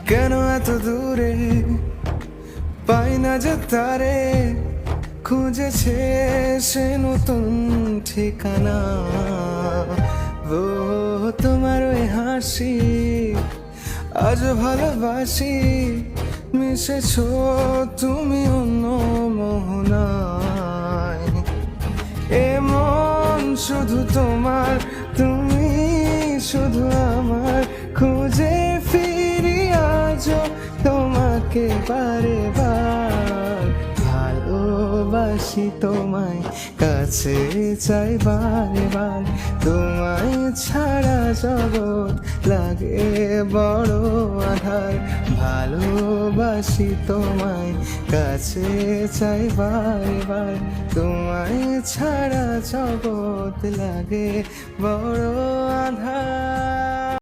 কেন এত দূরে পাই না যে তারে, খুঁজেছে সে নতুন ঠিকানা। ও তোমার ওই হাসি আজ ভালোবাসি, মিশেছো তুমি অন্য মোহনায়। এমন শুধু তোমার, তুমি শুধু আমার, খুঁজে ফিরি আজও তোমাকে বারে বার। ভালোবাসি তোমায়, কাছে চাই বারে বার, তোমায় ছাড়া জগৎ লাগে বড় আধার। ভালোবাসি তোমায়, কাছে চাই বারে বার, তোমায় ছাড়া জগৎ লাগে বড়